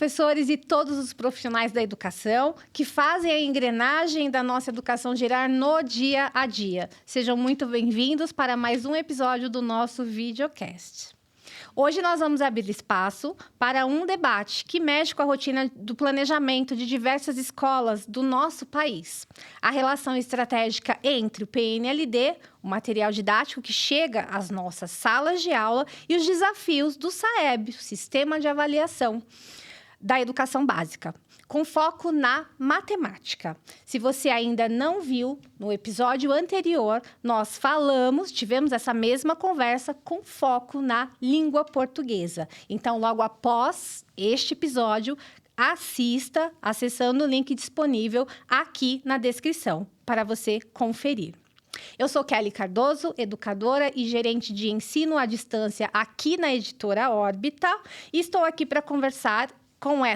professores e todos os profissionais da educação que fazem a engrenagem da nossa educação girar no dia a dia. Sejam muito bem-vindos para mais um episódio do nosso videocast. Hoje nós vamos abrir espaço para um debate que mexe com a rotina do planejamento de diversas escolas do nosso país. A relação estratégica entre o PNLD, o material didático que chega às nossas salas de aula, e os desafios do SAEB, o Sistema de Avaliação da Educação Básica, com foco na matemática. Se você ainda não viu, no episódio anterior, nós tivemos essa mesma conversa com foco na língua portuguesa. Então, logo após este episódio, assista acessando o link disponível aqui na descrição para você conferir. Eu sou Kelly Cardoso, educadora e gerente de ensino à distância aqui na Editora Órbita, e estou aqui para conversar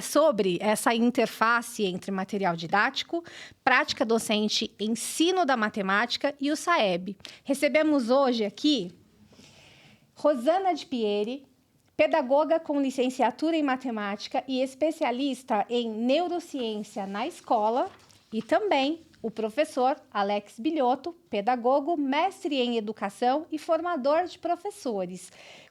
sobre essa interface entre material didático, prática docente, ensino da matemática e o SAEB. Recebemos hoje aqui Rosana de Pieri, pedagoga com licenciatura em matemática e especialista em neurociência na escola, e também o professor Alex Bilhotto, pedagogo, mestre em educação e formador de professores,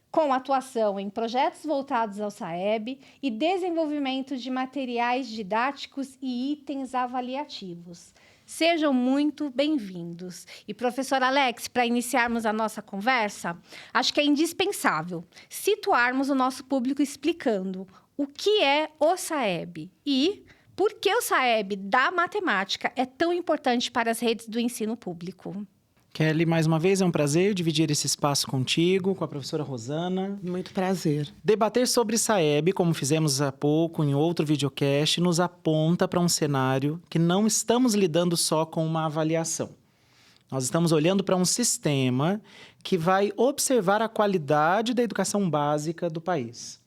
com atuação em projetos voltados ao SAEB e desenvolvimento de materiais didáticos e itens avaliativos. Sejam muito bem-vindos. E, professor Alex, para iniciarmos a nossa conversa, acho que é indispensável situarmos o nosso público explicando o que é o SAEB e por que o SAEB da matemática é tão importante para as redes do ensino público. Kelly, mais uma vez é um prazer dividir esse espaço contigo, com a professora Rosana. Muito prazer. Debater sobre SAEB, como fizemos há pouco em outro videocast, nos aponta para um cenário que não estamos lidando só com uma avaliação. Nós estamos olhando para um sistema que vai observar a qualidade da educação básica do país.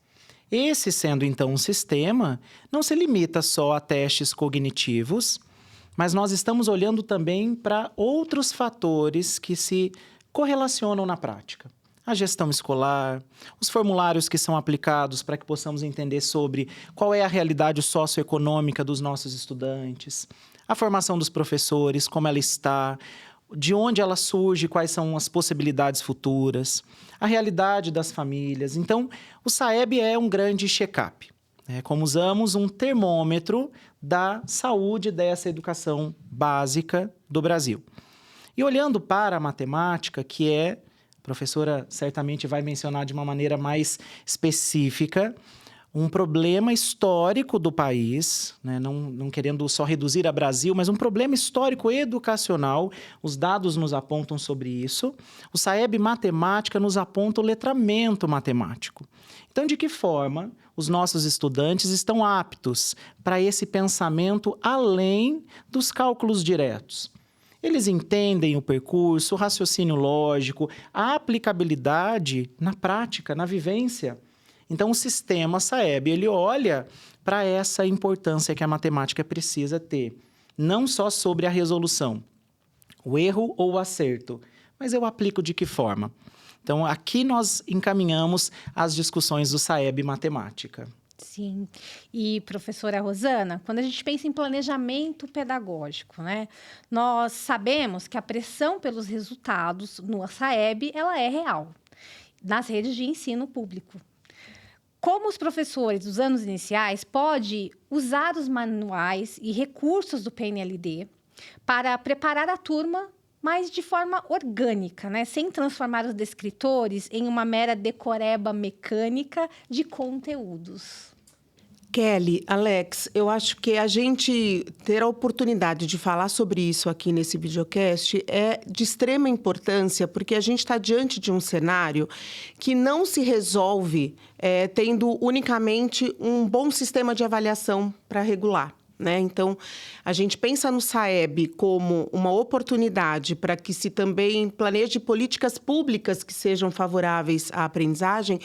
Esse sendo, então, um sistema, não se limita só a testes cognitivos, mas nós estamos olhando também para outros fatores que se correlacionam na prática. A gestão escolar, os formulários que são aplicados para que possamos entender sobre qual é a realidade socioeconômica dos nossos estudantes, a formação dos professores, como ela está, de onde ela surge, quais são as possibilidades futuras, a realidade das famílias. Então, o SAEB é um grande check-up. Como usamos um termômetro da saúde dessa educação básica do Brasil. E olhando para a matemática, que a professora certamente vai mencionar de uma maneira mais específica, um problema histórico do país, não querendo só reduzir a Brasil, mas um problema histórico educacional, os dados nos apontam sobre isso. O SAEB Matemática nos aponta o letramento matemático. Então, de que forma os nossos estudantes estão aptos para esse pensamento além dos cálculos diretos? Eles entendem o percurso, o raciocínio lógico, a aplicabilidade na prática, na vivência. Então, o sistema SAEB, ele olha para essa importância que a matemática precisa ter. Não só sobre a resolução, o erro ou o acerto, mas eu aplico de que forma? Então, aqui nós encaminhamos as discussões do SAEB Matemática. Sim. E, professora Rosana, quando a gente pensa em planejamento pedagógico, nós sabemos que a pressão pelos resultados no SAEB, ela é real, nas redes de ensino público. Como os professores dos anos iniciais podem usar os manuais e recursos do PNLD para preparar a turma, mas de forma orgânica, sem transformar os descritores em uma mera decoreba mecânica de conteúdos? Kelly, Alex, eu acho que a gente ter a oportunidade de falar sobre isso aqui nesse videocast é de extrema importância, porque a gente está diante de um cenário que não se resolve tendo unicamente um bom sistema de avaliação para regular. Então, a gente pensa no SAEB como uma oportunidade para que se também planeje políticas públicas que sejam favoráveis à aprendizagem,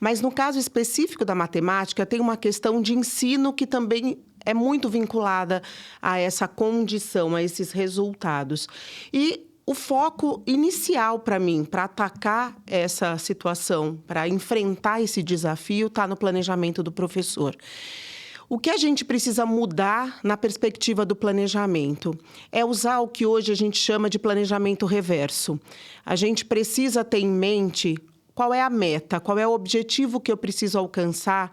mas no caso específico da matemática, tem uma questão de ensino que também é muito vinculada a essa condição, a esses resultados. E o foco inicial para mim, para atacar essa situação, para enfrentar esse desafio, está no planejamento do professor. O que a gente precisa mudar na perspectiva do planejamento é usar o que hoje a gente chama de planejamento reverso. A gente precisa ter em mente qual é a meta, qual é o objetivo que eu preciso alcançar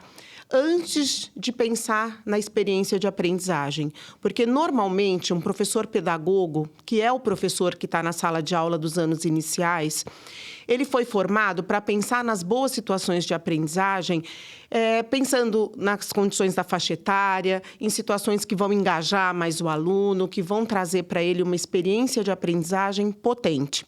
antes de pensar na experiência de aprendizagem. Porque, normalmente, um professor pedagogo, que é o professor que está na sala de aula dos anos iniciais, ele foi formado para pensar nas boas situações de aprendizagem, pensando nas condições da faixa etária, em situações que vão engajar mais o aluno, que vão trazer para ele uma experiência de aprendizagem potente.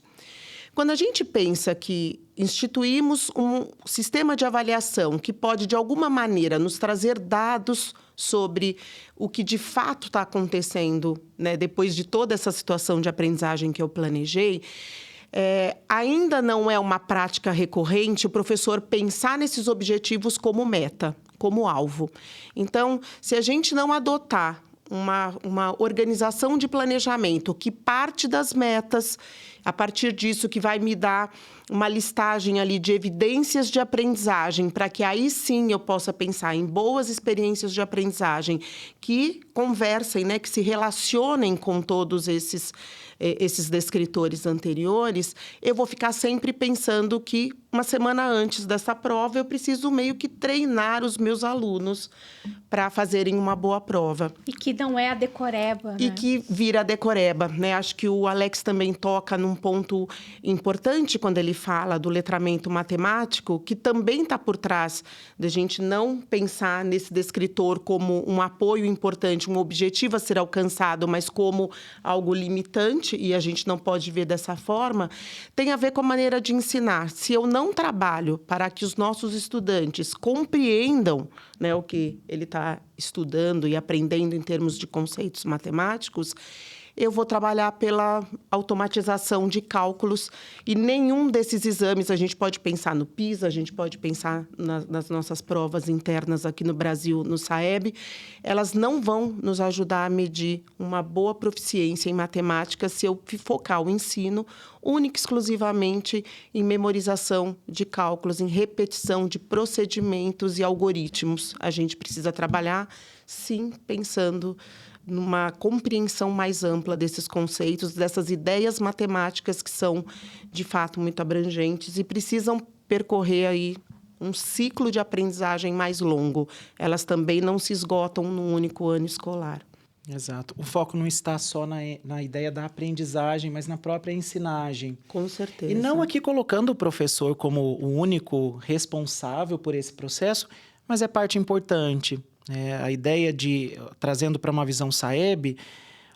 Quando a gente pensa que instituímos um sistema de avaliação que pode, de alguma maneira, nos trazer dados sobre o que de fato está acontecendo, né, depois de toda essa situação de aprendizagem que eu planejei, ainda não é uma prática recorrente o professor pensar nesses objetivos como meta, como alvo. Então, se a gente não adotar uma organização de planejamento que parte das metas, a partir disso que vai me dar uma listagem ali de evidências de aprendizagem, para que aí sim eu possa pensar em boas experiências de aprendizagem que conversem, né, que se relacionem com todos esses descritores anteriores, eu vou ficar sempre pensando que uma semana antes dessa prova eu preciso meio que treinar os meus alunos para fazerem uma boa prova. E que não é a decoreba, né? E que vira a decoreba, né? Acho que o Alex também toca num ponto importante quando ele fala do letramento matemático, que também está por trás da gente não pensar nesse descritor como um apoio importante, um objetivo a ser alcançado, mas como algo limitante, e a gente não pode ver dessa forma, tem a ver com a maneira de ensinar. Se eu não trabalho para que os nossos estudantes compreendam, né, o que ele está estudando e aprendendo em termos de conceitos matemáticos, eu vou trabalhar pela automatização de cálculos e nenhum desses exames, a gente pode pensar no PISA, a gente pode pensar nas nossas provas internas aqui no Brasil, no SAEB, elas não vão nos ajudar a medir uma boa proficiência em matemática se eu focar o ensino única e exclusivamente em memorização de cálculos, em repetição de procedimentos e algoritmos. A gente precisa trabalhar, sim, pensando numa compreensão mais ampla desses conceitos, dessas ideias matemáticas que são, de fato, muito abrangentes e precisam percorrer aí um ciclo de aprendizagem mais longo. Elas também não se esgotam num único ano escolar. Exato. O foco não está só na ideia da aprendizagem, mas na própria ensinagem. Com certeza. E não aqui colocando o professor como o único responsável por esse processo, mas é parte importante. A ideia de, trazendo para uma visão SAEB,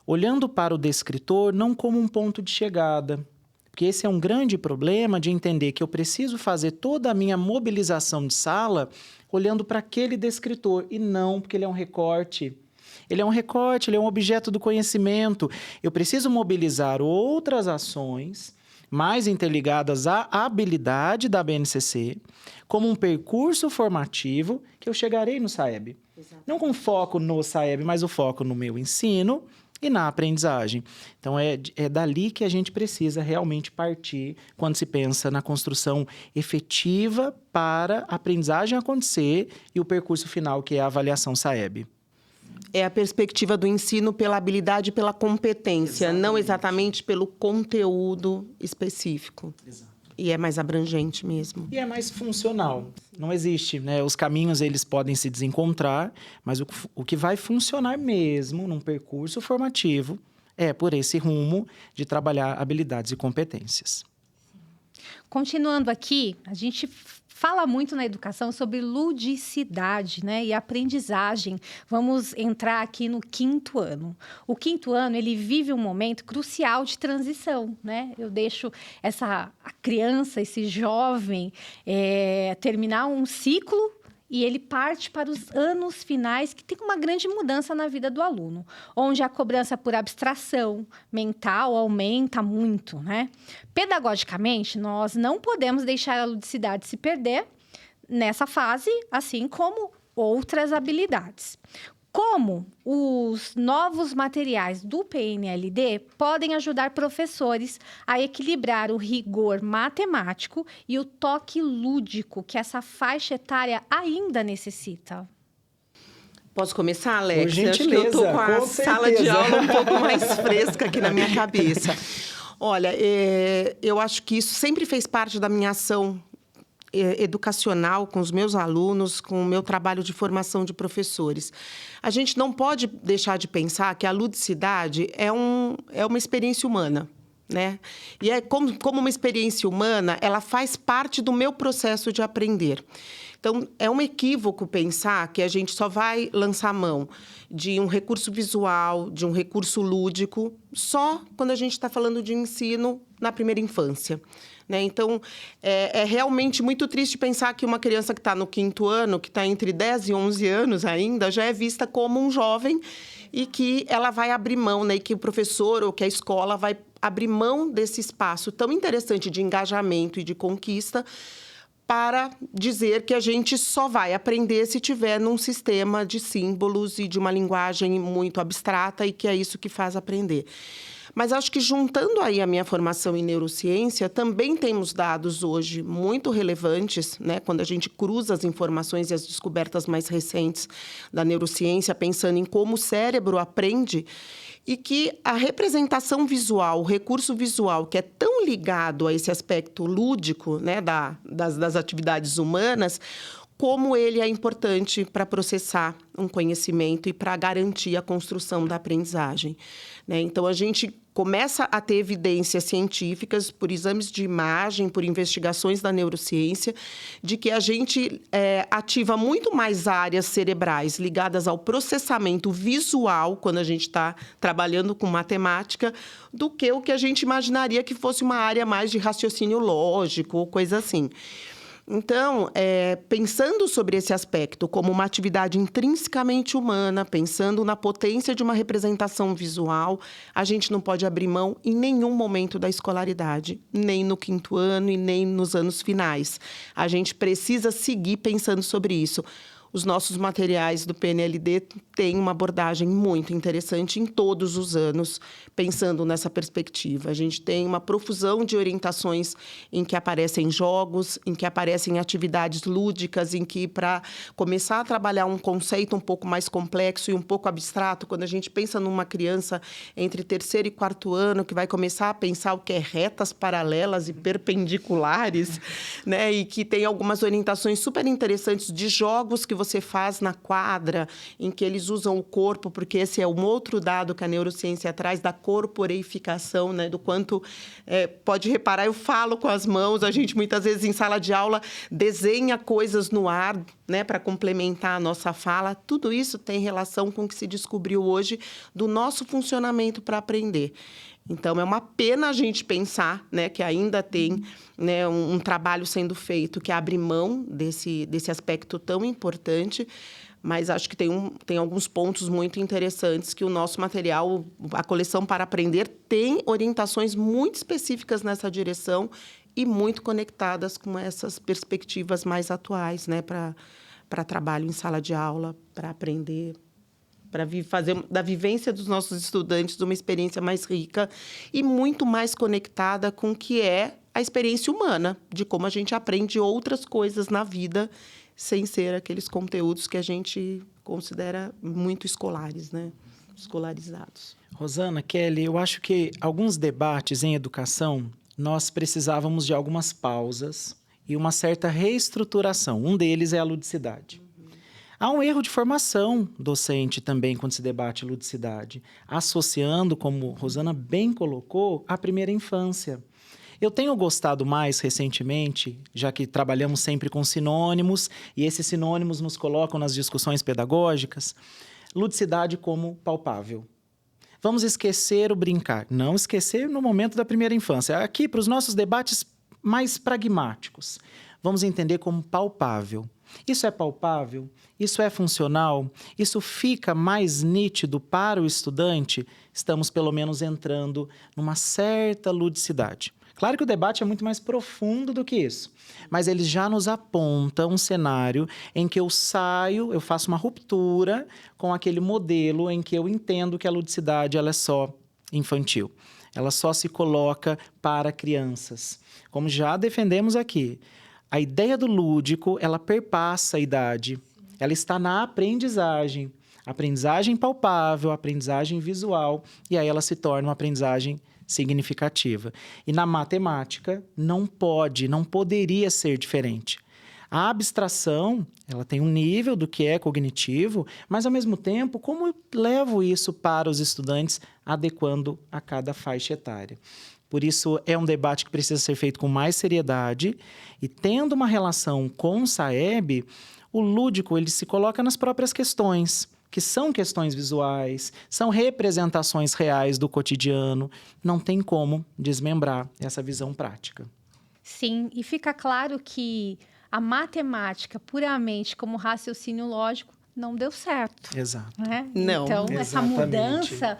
olhando para o descritor não como um ponto de chegada. Porque esse é um grande problema de entender que eu preciso fazer toda a minha mobilização de sala olhando para aquele descritor e não porque ele é um recorte. Ele é um recorte, ele é um objeto do conhecimento. Eu preciso mobilizar outras ações mais interligadas à habilidade da BNCC, como um percurso formativo que eu chegarei no SAEB. Exato. Não com foco no SAEB, mas o foco no meu ensino e na aprendizagem. Então, é dali que a gente precisa realmente partir quando se pensa na construção efetiva para a aprendizagem acontecer e o percurso final, que é a avaliação SAEB. É a perspectiva do ensino pela habilidade e pela competência, exatamente, não exatamente pelo conteúdo específico. Exato. E é mais abrangente mesmo. E é mais funcional. Não existe, né? Os caminhos, eles podem se desencontrar, mas o que vai funcionar mesmo num percurso formativo é por esse rumo de trabalhar habilidades e competências. Continuando aqui, a gente fala muito na educação sobre ludicidade, né, e aprendizagem. Vamos entrar aqui no 5º ano. O 5º ano, ele vive um momento crucial de transição, né? Eu deixo a criança, esse jovem, terminar um ciclo e ele parte para os anos finais, que tem uma grande mudança na vida do aluno, onde a cobrança por abstração mental aumenta muito, né? Pedagogicamente, nós não podemos deixar a ludicidade se perder nessa fase, assim como outras habilidades. Como os novos materiais do PNLD podem ajudar professores a equilibrar o rigor matemático e o toque lúdico que essa faixa etária ainda necessita? Posso começar, Alex? Por gentileza, acho que eu tô com a com sala de certeza. aula um pouco mais fresca aqui na minha cabeça. Olha, eu acho que isso sempre fez parte da minha ação educacional com os meus alunos, com o meu trabalho de formação de professores. A gente não pode deixar de pensar que a ludicidade é uma experiência humana, né? E como uma experiência humana, ela faz parte do meu processo de aprender. Então, é um equívoco pensar que a gente só vai lançar mão de um recurso visual, de um recurso lúdico, só quando a gente está falando de ensino na primeira infância, né? Então, é realmente muito triste pensar que uma criança que está no 5º ano, que está entre 10 e 11 anos ainda, já é vista como um jovem e que ela vai abrir mão, né? E que o professor ou que a escola vai abrir mão desse espaço tão interessante de engajamento e de conquista para dizer que a gente só vai aprender se tiver num sistema de símbolos e de uma linguagem muito abstrata e que é isso que faz aprender. Mas acho que juntando aí a minha formação em neurociência, também temos dados hoje muito relevantes, né? Quando a gente cruza as informações e as descobertas mais recentes da neurociência, pensando em como o cérebro aprende, e que a representação visual, o recurso visual, que é tão ligado a esse aspecto lúdico, né, das atividades humanas, como ele é importante para processar um conhecimento e para garantir a construção da aprendizagem, né? Então, a gente começa a ter evidências científicas, por exames de imagem, por investigações da neurociência, de que a gente ativa muito mais áreas cerebrais ligadas ao processamento visual, quando a gente está trabalhando com matemática, do que o que a gente imaginaria que fosse uma área mais de raciocínio lógico ou coisa assim. Então, pensando sobre esse aspecto como uma atividade intrinsecamente humana, pensando na potência de uma representação visual, a gente não pode abrir mão em nenhum momento da escolaridade, nem no 5º ano e nem nos anos finais. A gente precisa seguir pensando sobre isso. Os nossos materiais do PNLD têm uma abordagem muito interessante em todos os anos, pensando nessa perspectiva. A gente tem uma profusão de orientações em que aparecem jogos, em que aparecem atividades lúdicas, em que, para começar a trabalhar um conceito um pouco mais complexo e um pouco abstrato, quando a gente pensa numa criança entre 3º e 4º ano, que vai começar a pensar o que é retas paralelas e perpendiculares, né? E que tem algumas orientações super interessantes de jogos que você faz na quadra, em que eles usam o corpo, porque esse é um outro dado que a neurociência traz da corporeificação, né? Do quanto, pode reparar, eu falo com as mãos, a gente muitas vezes em sala de aula desenha coisas no ar, né? Para complementar a nossa fala. Tudo isso tem relação com o que se descobriu hoje do nosso funcionamento para aprender. Então, é uma pena a gente pensar, né, que ainda tem, né, um trabalho sendo feito que abre mão desse aspecto tão importante, mas acho que tem alguns pontos muito interessantes que o nosso material, a coleção Para Aprender, tem orientações muito específicas nessa direção e muito conectadas com essas perspectivas mais atuais, né, para trabalho em sala de aula, para aprender, para fazer da vivência dos nossos estudantes uma experiência mais rica e muito mais conectada com o que é a experiência humana, de como a gente aprende outras coisas na vida, sem ser aqueles conteúdos que a gente considera muito escolares, né? Escolarizados. Rosana, Kelly, eu acho que alguns debates em educação, nós precisávamos de algumas pausas e uma certa reestruturação. Um deles é a ludicidade. Há um erro de formação docente também quando se debate ludicidade, associando, como Rosana bem colocou, a primeira infância. Eu tenho gostado mais recentemente, já que trabalhamos sempre com sinônimos, e esses sinônimos nos colocam nas discussões pedagógicas, ludicidade como palpável. Vamos esquecer o brincar, não esquecer no momento da primeira infância. Aqui, para os nossos debates mais pragmáticos, vamos entender como palpável. Isso é palpável? Isso é funcional? Isso fica mais nítido para o estudante? Estamos, pelo menos, entrando numa certa ludicidade. Claro que o debate é muito mais profundo do que isso, mas ele já nos aponta um cenário em que eu faço uma ruptura com aquele modelo em que eu entendo que a ludicidade ela é só infantil. Ela só se coloca para crianças. Como já defendemos aqui, a ideia do lúdico, ela perpassa a idade, ela está na aprendizagem. Aprendizagem palpável, aprendizagem visual, e aí ela se torna uma aprendizagem significativa. E na matemática, não poderia ser diferente. A abstração, ela tem um nível do que é cognitivo, mas, ao mesmo tempo, como eu levo isso para os estudantes, adequando a cada faixa etária? Por isso, é um debate que precisa ser feito com mais seriedade e, tendo uma relação com o SAEB, o lúdico ele se coloca nas próprias questões, que são questões visuais, são representações reais do cotidiano. Não tem como desmembrar essa visão prática. Sim, e fica claro que a matemática puramente como raciocínio lógico não deu certo. Exato. Né? Não, então, essa mudança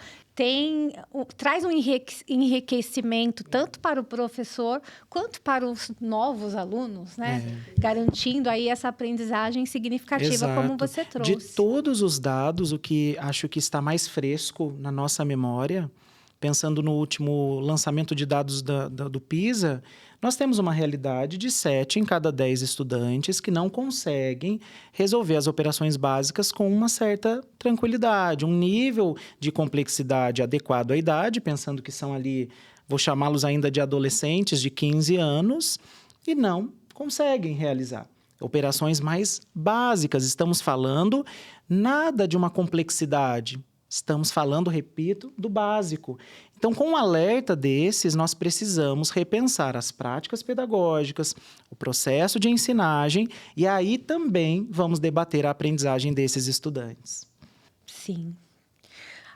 traz um enriquecimento tanto para o professor quanto para os novos alunos, né? Garantindo aí essa aprendizagem significativa, Exato. como você trouxe. De todos os dados, o que acho que está mais fresco na nossa memória, pensando no último lançamento de dados do PISA, nós temos uma realidade de 7 em cada 10 estudantes que não conseguem resolver as operações básicas com uma certa tranquilidade, um nível de complexidade adequado à idade, pensando que são ali, vou chamá-los ainda de adolescentes de 15 anos, e não conseguem realizar operações mais básicas. Estamos falando nada de uma complexidade. Estamos falando, repito, do básico. Então, com um alerta desses, nós precisamos repensar as práticas pedagógicas, o processo de ensinagem, e aí também vamos debater a aprendizagem desses estudantes. Sim.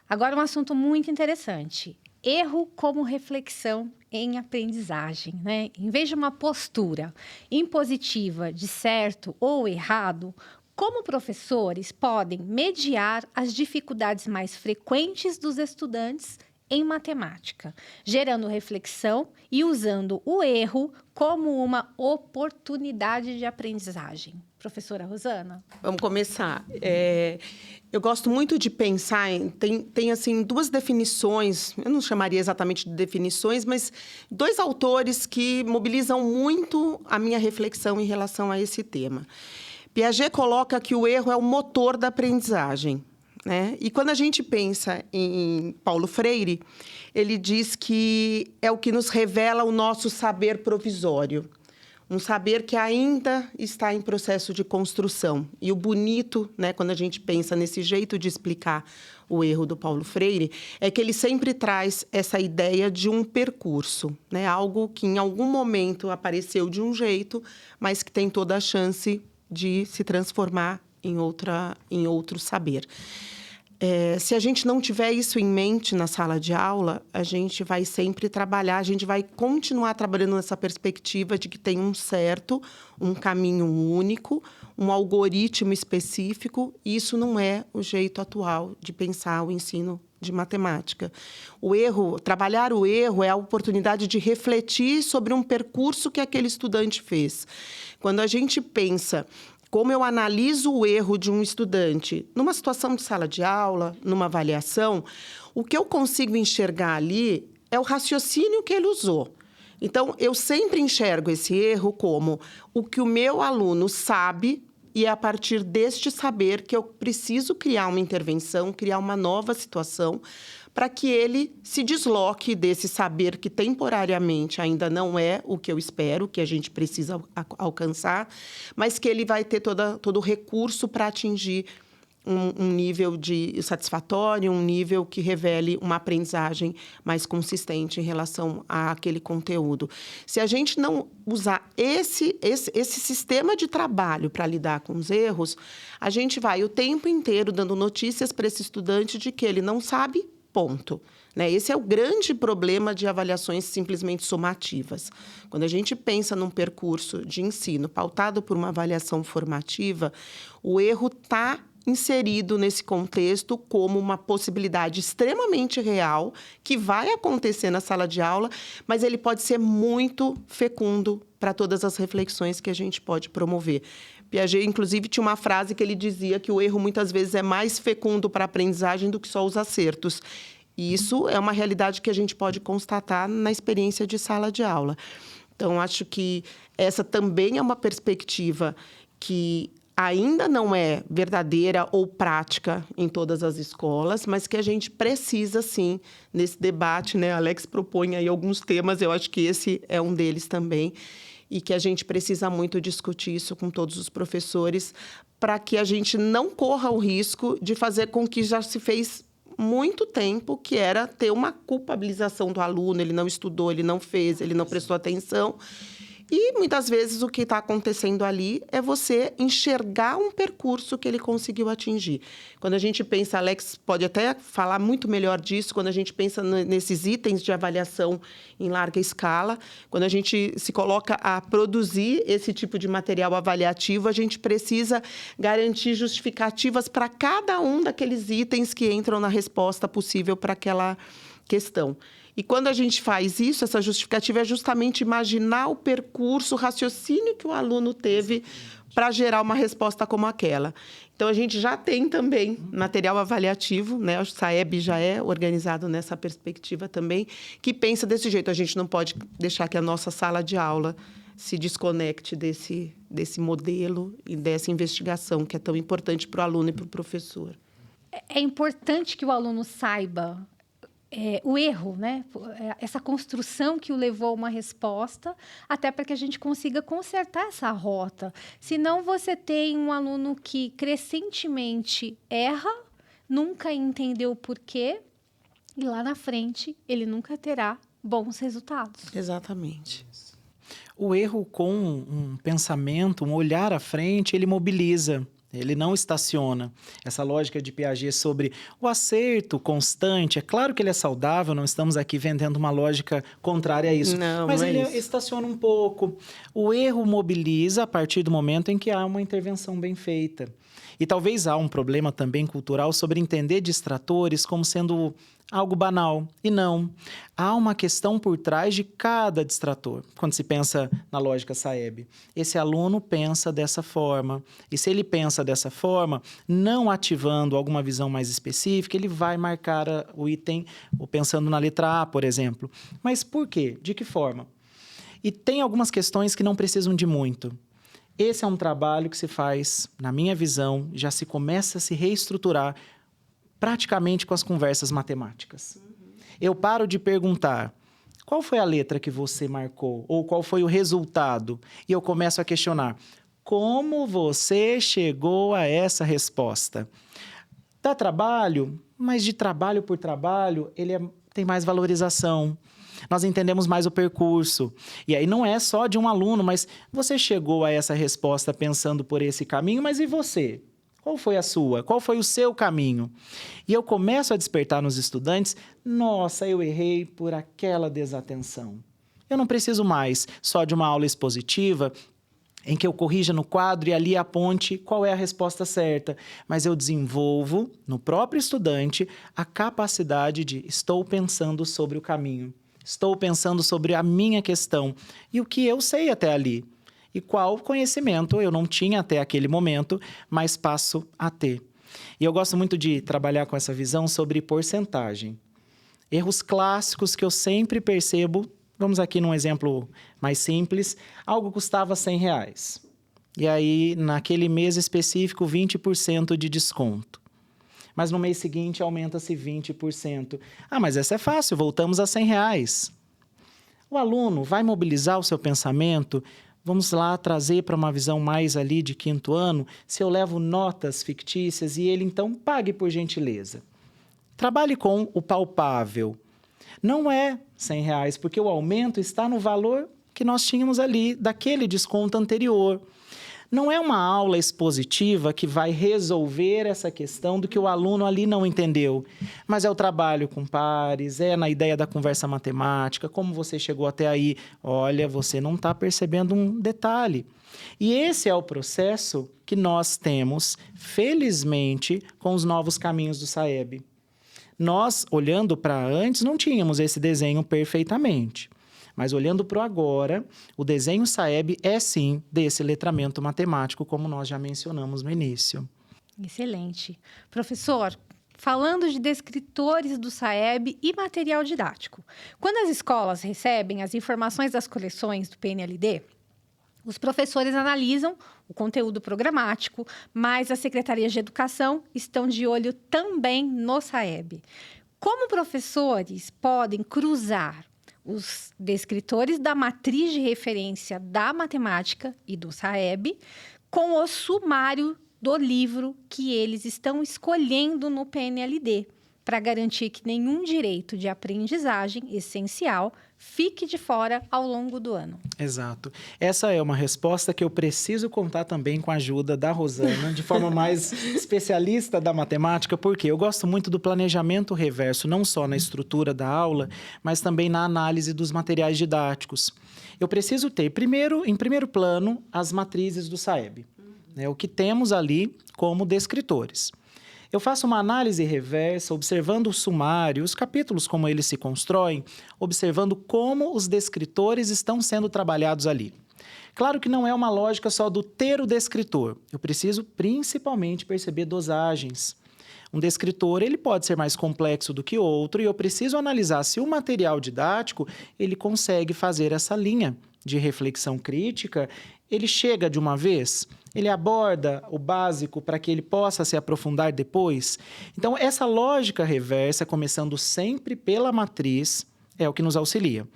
Agora, um assunto muito interessante. Erro como reflexão em aprendizagem, né? Em vez de uma postura impositiva de certo ou errado, como professores podem mediar as dificuldades mais frequentes dos estudantes em matemática, gerando reflexão e usando o erro como uma oportunidade de aprendizagem? Professora Rosana? Vamos começar. Eu gosto muito de pensar tem assim, duas definições, eu não chamaria exatamente de definições, mas 2 autores que mobilizam muito a minha reflexão em relação a esse tema. Piaget coloca que o erro é o motor da aprendizagem, né? E quando a gente pensa em Paulo Freire, ele diz que é o que nos revela o nosso saber provisório. Um saber que ainda está em processo de construção. E o bonito, né, quando a gente pensa nesse jeito de explicar o erro do Paulo Freire, é que ele sempre traz essa ideia de um percurso, né? Algo que em algum momento apareceu de um jeito, mas que tem toda a chance de se transformar em outro saber. Se a gente não tiver isso em mente na sala de aula, a gente vai sempre trabalhar, a gente vai continuar trabalhando nessa perspectiva de que tem um caminho único, um algoritmo específico, e isso não é o jeito atual de pensar o ensino de matemática. Trabalhar o erro é a oportunidade de refletir sobre um percurso que aquele estudante fez. Quando a gente pensa como eu analiso o erro de um estudante numa situação de sala de aula, numa avaliação, o que eu consigo enxergar ali é o raciocínio que ele usou. Então, eu sempre enxergo esse erro como o que o meu aluno sabe, e é a partir deste saber que eu preciso criar uma intervenção, criar uma nova situação, para que ele se desloque desse saber que temporariamente ainda não é o que eu espero, que a gente precisa alcançar, mas que ele vai ter todo o recurso para atingir um nível de satisfatório, um nível que revele uma aprendizagem mais consistente em relação àquele conteúdo. Se a gente não usar esse sistema de trabalho para lidar com os erros, a gente vai o tempo inteiro dando notícias para esse estudante de que ele não sabe, ponto. Esse é o grande problema de avaliações simplesmente somativas. Quando a gente pensa num percurso de ensino pautado por uma avaliação formativa, o erro está inserido nesse contexto como uma possibilidade extremamente real que vai acontecer na sala de aula, mas ele pode ser muito fecundo para todas as reflexões que a gente pode promover. Piaget, inclusive, tinha uma frase que ele dizia que o erro muitas vezes é mais fecundo para a aprendizagem do que só os acertos. E isso é uma realidade que a gente pode constatar na experiência de sala de aula. Então, acho que essa também é uma perspectiva que ainda não é verdadeira ou prática em todas as escolas, mas que a gente precisa, sim, nesse debate, né? A Alex propõe aí alguns temas, eu acho que esse é um deles também, e que a gente precisa muito discutir isso com todos os professores, para que a gente não corra o risco de fazer com que já se fez muito tempo, que era ter uma culpabilização do aluno, ele não estudou, ele não fez, ele não prestou atenção. E, muitas vezes, o que está acontecendo ali é você enxergar um percurso que ele conseguiu atingir. Quando a gente pensa, Alex pode até falar muito melhor disso, quando a gente pensa nesses itens de avaliação em larga escala, quando a gente se coloca a produzir esse tipo de material avaliativo, a gente precisa garantir justificativas para cada um daqueles itens que entram na resposta possível para aquela questão. E quando a gente faz isso, essa justificativa é justamente imaginar o percurso, o raciocínio que o aluno teve para gerar uma resposta como aquela. Então, a gente já tem também material avaliativo, né? O SAEB já é organizado nessa perspectiva também, que pensa desse jeito. A gente não pode deixar que a nossa sala de aula se desconecte desse modelo e dessa investigação que é tão importante para o aluno e para o professor. É importante que o aluno saiba o erro, né? Essa construção que o levou a uma resposta, até para que a gente consiga consertar essa rota. Senão, você tem um aluno que crescentemente erra, nunca entendeu o porquê, e lá na frente ele nunca terá bons resultados. Exatamente. O erro com um pensamento, um olhar à frente, ele mobiliza. Ele não estaciona. Essa lógica de Piaget sobre o acerto constante, é claro que ele é saudável, não estamos aqui vendendo uma lógica contrária a isso. Não, mas ele isso. estaciona um pouco. O erro mobiliza a partir do momento em que há uma intervenção bem feita. E talvez há um problema também cultural sobre entender distratores como sendo algo banal. E não. Há uma questão por trás de cada distrator. Quando se pensa na lógica SAEB, esse aluno pensa dessa forma. E se ele pensa dessa forma, não ativando alguma visão mais específica, ele vai marcar o item, ou pensando na letra A, por exemplo. Mas por quê? De que forma? E tem algumas questões que não precisam de muito. Esse é um trabalho que se faz, na minha visão, já se começa a se reestruturar praticamente com as conversas matemáticas. Eu paro de perguntar qual foi a letra que você marcou ou qual foi o resultado e eu começo a questionar como você chegou a essa resposta. Dá trabalho, mas de trabalho por trabalho ele tem mais valorização. Nós entendemos mais o percurso. E aí não é só de um aluno, mas você chegou a essa resposta pensando por esse caminho, mas e você? Qual foi a sua? Qual foi o seu caminho? E eu começo a despertar nos estudantes, nossa, eu errei por aquela desatenção. Eu não preciso mais só de uma aula expositiva em que eu corrija no quadro e ali aponte qual é a resposta certa, mas eu desenvolvo no próprio estudante a capacidade de estou pensando sobre o caminho. Estou pensando sobre a minha questão e o que eu sei até ali. E qual conhecimento eu não tinha até aquele momento, mas passo a ter. E eu gosto muito de trabalhar com essa visão sobre porcentagem. Erros clássicos que eu sempre percebo, vamos aqui num exemplo mais simples, algo custava R$100. E aí, naquele mês específico, 20% de desconto. Mas no mês seguinte aumenta-se 20%. Ah, mas essa é fácil, voltamos a R$100. O aluno vai mobilizar o seu pensamento, vamos lá trazer para uma visão mais ali de 5º ano, se eu levo notas fictícias e ele então pague por gentileza. Trabalhe com o palpável. Não é R$100, porque o aumento está no valor que nós tínhamos ali, daquele desconto anterior. Não é uma aula expositiva que vai resolver essa questão do que o aluno ali não entendeu, mas é o trabalho com pares, é na ideia da conversa matemática, como você chegou até aí. Olha, você não está percebendo um detalhe. E esse é o processo que nós temos, felizmente, com os novos caminhos do SAEB. Nós, olhando para antes, não tínhamos esse desenho perfeitamente. Mas olhando para o agora, o desenho SAEB é sim desse letramento matemático, como nós já mencionamos no início. Excelente. Professor, falando de descritores do SAEB e material didático. Quando as escolas recebem as informações das coleções do PNLD, Os professores analisam o conteúdo programático, mas as secretarias de educação estão de olho também no SAEB. Como professores podem cruzar os descritores da matriz de referência da matemática e do SAEB com o sumário do livro que eles estão escolhendo no PNLD, para garantir que nenhum direito de aprendizagem essencial fique de fora ao longo do ano. Exato. Essa é uma resposta que eu preciso contar também com a ajuda da Rosana, de forma mais especialista da matemática, porque eu gosto muito do planejamento reverso, não só na estrutura da aula, mas também na análise dos materiais didáticos. Eu preciso ter, em primeiro plano, as matrizes do SAEB, né, o que temos ali como descritores. Eu faço uma análise reversa, observando o sumário, os capítulos como eles se constroem, observando como os descritores estão sendo trabalhados ali. Claro que não é uma lógica só do ter o descritor. Eu preciso principalmente perceber dosagens. Um descritor, ele pode ser mais complexo do que outro e eu preciso analisar se o material didático, ele consegue fazer essa linha de reflexão crítica. Ele chega de uma vez, ele aborda o básico para que ele possa se aprofundar depois. Então, essa lógica reversa, começando sempre pela matriz, é o que nos auxilia.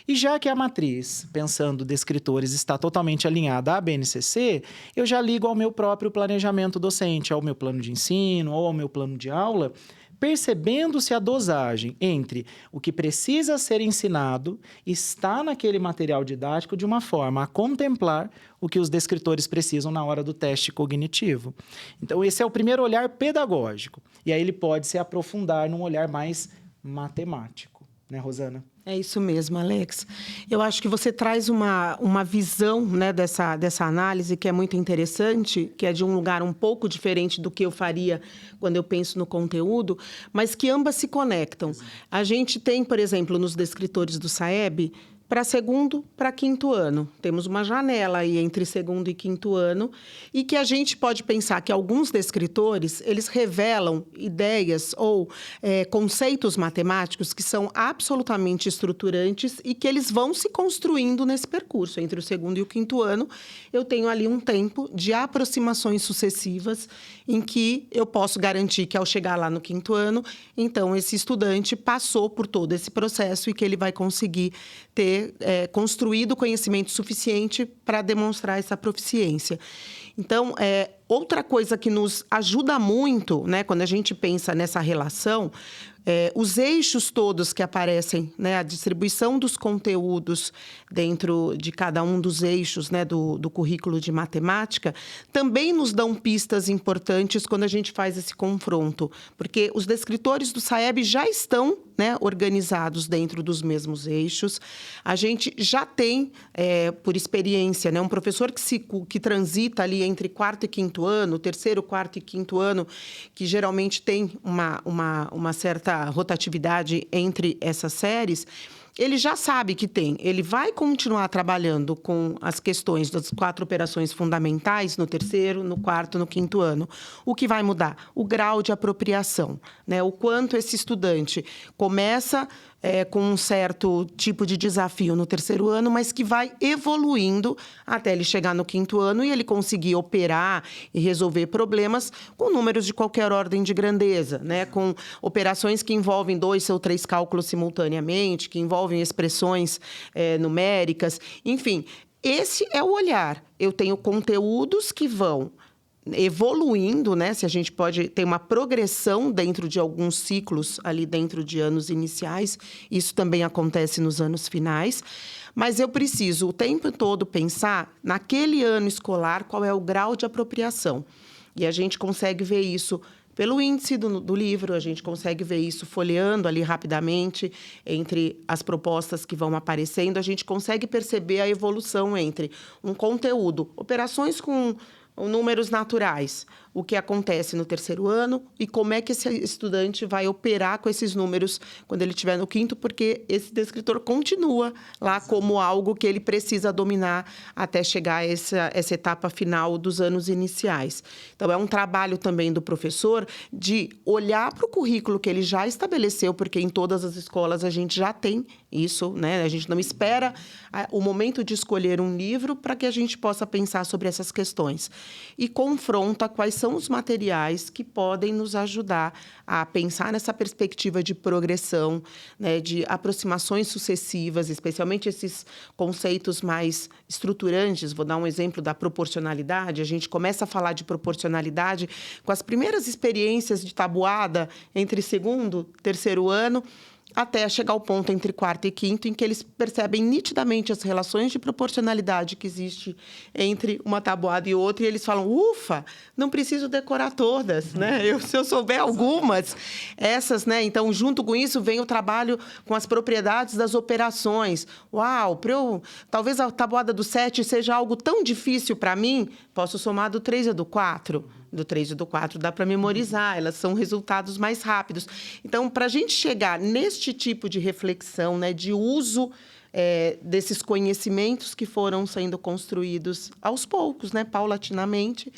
E já que a matriz, pensando descritores, está totalmente alinhada à BNCC, eu já ligo ao meu próprio planejamento docente, ao meu plano de ensino ou ao meu plano de aula, percebendo se a dosagem entre o que precisa ser ensinado está naquele material didático de uma forma a contemplar o que os descritores precisam na hora do teste cognitivo. Então, esse é o primeiro olhar pedagógico. E aí ele pode se aprofundar num olhar mais matemático, né, Rosana? É isso mesmo, Alex. Eu acho que você traz uma visão, né, dessa análise que é muito interessante, que é de um lugar um pouco diferente do que eu faria quando eu penso no conteúdo, mas que ambas se conectam. A gente tem, por exemplo, nos descritores do SAEB, para segundo, para quinto ano. Temos uma janela aí entre segundo e quinto ano e que a gente pode pensar que alguns descritores, eles revelam ideias ou conceitos matemáticos que são absolutamente estruturantes e que eles vão se construindo nesse percurso. Entre o segundo e o quinto ano, eu tenho ali um tempo de aproximações sucessivas em que eu posso garantir que ao chegar lá no quinto ano, então esse estudante passou por todo esse processo e que ele vai conseguir ter construído conhecimento suficiente para demonstrar essa proficiência. Então, outra coisa que nos ajuda muito, né, quando a gente pensa nessa relação, os eixos todos que aparecem, né, a distribuição dos conteúdos dentro de cada um dos eixos, né, do currículo de matemática, também nos dão pistas importantes quando a gente faz esse confronto, porque os descritores do SAEB já estão, né, organizados dentro dos mesmos eixos. A gente já tem, por experiência, né, um professor que transita ali entre quarto e quinto ano, terceiro, quarto e quinto ano, que geralmente tem uma certa rotatividade entre essas séries, ele já sabe que ele vai continuar trabalhando com as questões das 4 operações fundamentais no terceiro, no quarto, no quinto ano. O que vai mudar? O grau de apropriação, né? O quanto esse estudante começa com um certo tipo de desafio no terceiro ano, mas que vai evoluindo até ele chegar no quinto ano e ele conseguir operar e resolver problemas com números de qualquer ordem de grandeza, né? Com operações que envolvem 2 ou 3 cálculos simultaneamente, que envolvem expressões numéricas. Enfim, esse é o olhar. Eu tenho conteúdos que vão evoluindo, né? Se a gente pode ter uma progressão dentro de alguns ciclos ali dentro de anos iniciais, isso também acontece nos anos finais, mas eu preciso o tempo todo pensar naquele ano escolar qual é o grau de apropriação. E a gente consegue ver isso pelo índice do livro, a gente consegue ver isso folheando ali rapidamente entre as propostas que vão aparecendo, a gente consegue perceber a evolução entre um conteúdo, operações com números naturais, o que acontece no terceiro ano e como é que esse estudante vai operar com esses números quando ele estiver no quinto, porque esse descritor continua lá como algo que ele precisa dominar até chegar a essa etapa final dos anos iniciais. Então, é um trabalho também do professor de olhar para o currículo que ele já estabeleceu, porque em todas as escolas a gente já tem Isso, né? A gente não espera o momento de escolher um livro para que a gente possa pensar sobre essas questões. E confronta quais são os materiais que podem nos ajudar a pensar nessa perspectiva de progressão, né? De aproximações sucessivas, especialmente esses conceitos mais estruturantes. Vou dar um exemplo da proporcionalidade. A gente começa a falar de proporcionalidade com as primeiras experiências de tabuada entre segundo e terceiro ano, até chegar ao ponto entre quarto e quinto, em que eles percebem nitidamente as relações de proporcionalidade que existe entre uma tabuada e outra, e eles falam, ufa, não preciso decorar todas, né? Se eu souber algumas, essas, né? Então, junto com isso, vem o trabalho com as propriedades das operações. Uau, talvez a tabuada do 7 seja algo tão difícil para mim, posso somar do 3 e do 4. Do 3 e do 4 dá para memorizar, elas são resultados mais rápidos. Então, para a gente chegar neste tipo de reflexão, né, de uso desses conhecimentos que foram sendo construídos aos poucos, né, paulatinamente,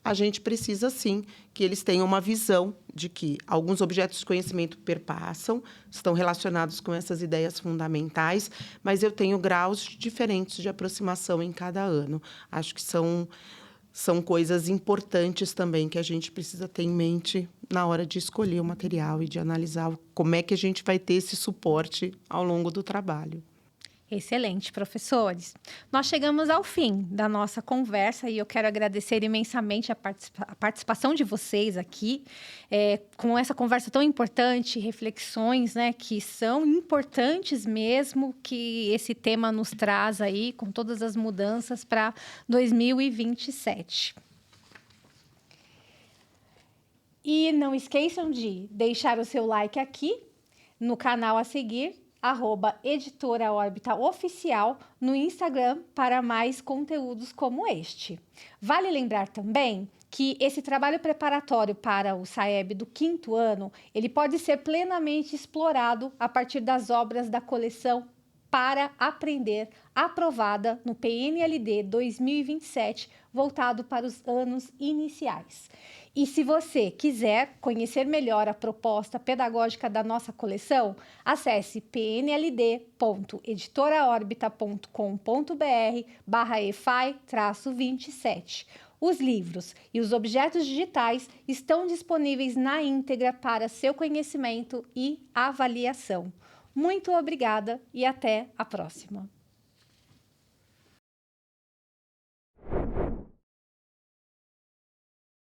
a gente precisa, sim, que eles tenham uma visão de que alguns objetos de conhecimento perpassam, estão relacionados com essas ideias fundamentais, mas eu tenho graus diferentes de aproximação em cada ano. Acho que são coisas importantes também que a gente precisa ter em mente na hora de escolher o material e de analisar como é que a gente vai ter esse suporte ao longo do trabalho. Excelente, professores. Nós chegamos ao fim da nossa conversa e eu quero agradecer imensamente a participação de vocês aqui, com essa conversa tão importante, reflexões, né, que são importantes mesmo, que esse tema nos traz aí, com todas as mudanças para 2027. E não esqueçam de deixar o seu like aqui no canal a seguir, @Editora Órbita Oficial no Instagram para mais conteúdos como este. Vale lembrar também que esse trabalho preparatório para o SAEB do 5º ano, ele pode ser plenamente explorado a partir das obras da coleção Para Aprender, aprovada no PNLD 2027, voltado para os anos iniciais. E se você quiser conhecer melhor a proposta pedagógica da nossa coleção, acesse pnld.editoraorbita.com.br/efai-27. Os livros e os objetos digitais estão disponíveis na íntegra para seu conhecimento e avaliação. Muito obrigada e até a próxima!